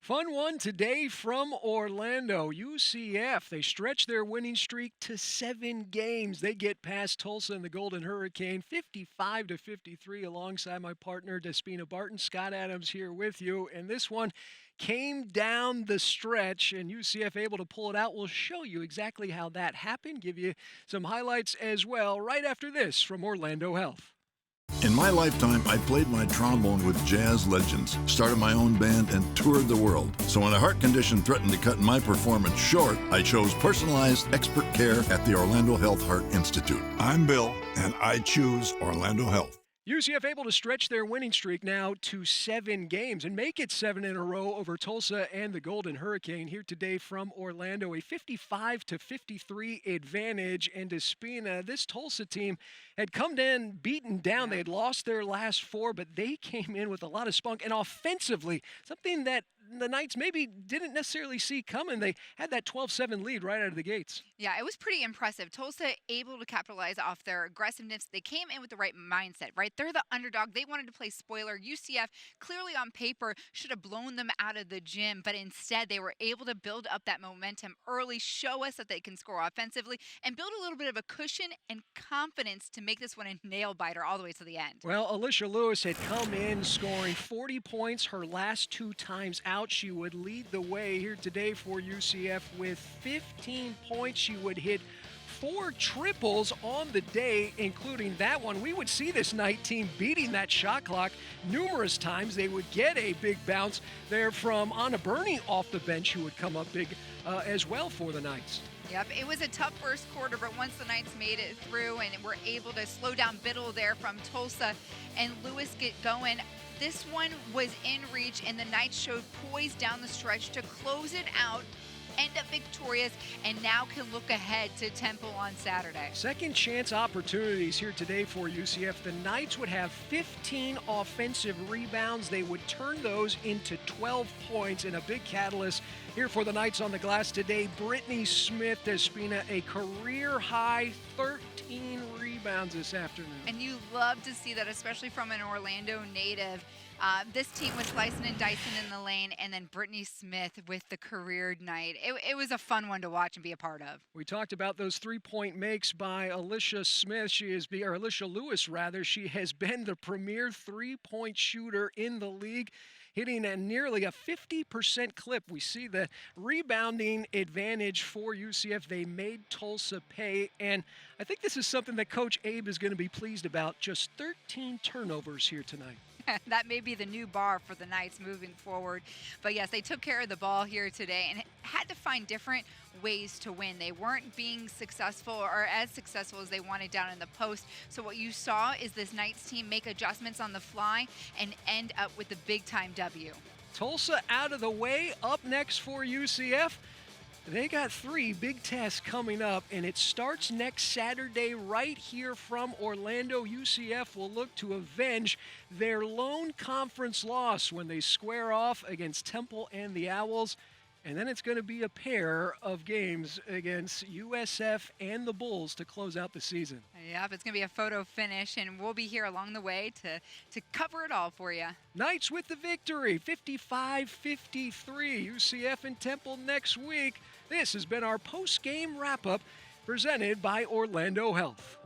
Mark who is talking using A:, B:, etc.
A: Fun one today from Orlando. UCF, they stretch their winning streak to 7 games. They get past Tulsa and the Golden Hurricane 55-53 alongside my partner Despina Barton. Scott Adams here with you. And this one came down the stretch and UCF able to pull it out. We'll show you exactly how that happened, give you some highlights as well right after this from Orlando Health.
B: In my lifetime, I played my trombone with jazz legends, started my own band, and toured the world. So when a heart condition threatened to cut my performance short, I chose personalized expert care at the Orlando Health Heart Institute.
C: I'm Bill, and I choose Orlando Health.
A: UCF able to stretch their winning streak now to 7 games and make it 7 in a row over Tulsa and the Golden Hurricane. Here today from Orlando, a 55-53 advantage. And Despina, this Tulsa team had come in beaten down. They had lost their last 4, but they came in with a lot of spunk and offensively, something that the Knights maybe didn't necessarily see coming. They had that 12-7 lead right out of the gates.
D: Yeah, it was pretty impressive. Tulsa able to capitalize off their aggressiveness. They came in with the right mindset, right? They're the underdog. They wanted to play spoiler. UCF, clearly on paper, should have blown them out of the gym, but instead they were able to build up that momentum early, show us that they can score offensively, and build a little bit of a cushion and confidence to make this one a nail-biter all the way to the end.
A: Well, Alicia Lewis had come in scoring 40 points her last 2 times out. She would lead the way here today for UCF with 15 points. She would hit 4 triples on the day, including that one. We would see this Knight team beating that shot clock numerous times. They would get a big bounce there from Anna Burney off the bench, who would come up big as well for the Knights.
D: Yep, it was a tough first quarter, but once the Knights made it through and were able to slow down Biddle there from Tulsa and Lewis get going, this one was in reach, and the Knights showed poise down the stretch to close it out, end up victorious, and now can look ahead to Temple on Saturday.
A: Second chance opportunities here today for UCF. The Knights would have 15 offensive rebounds. They would turn those into 12 points, and a big catalyst here for the Knights on the glass today. Brittany Smith, Despina, a career-high 13 rebounds this afternoon.
D: And you love to see that, especially from an Orlando native. This team was slicing and dicing in the lane, and then Brittany Smith with the career night. It was a fun one to watch and be a part of.
A: We talked about those 3-point makes by Alicia Smith. Alicia Lewis, rather. She has been the premier 3-point shooter in the league, hitting at nearly a 50% clip. We see the rebounding advantage for UCF. They made Tulsa pay, and I think this is something that Coach Abe is going to be pleased about. Just 13 turnovers here tonight.
D: That may be the new bar for the Knights moving forward. But yes, they took care of the ball here today and had to find different ways to win. They weren't being successful or as successful as they wanted down in the post. So what you saw is this Knights team make adjustments on the fly and end up with the big-time W.
A: Tulsa out of the way. Up next for UCF. They got 3 big tests coming up, and it starts next Saturday right here from Orlando. UCF will look to avenge their lone conference loss when they square off against Temple and the Owls. And then it's going to be a pair of games against USF and the Bulls to close out the season.
D: Yep, it's going to be a photo finish, and we'll be here along the way to cover it all for you.
A: Knights with the victory, 55-53. UCF and Temple next week. This has been our post-game wrap-up presented by Orlando Health.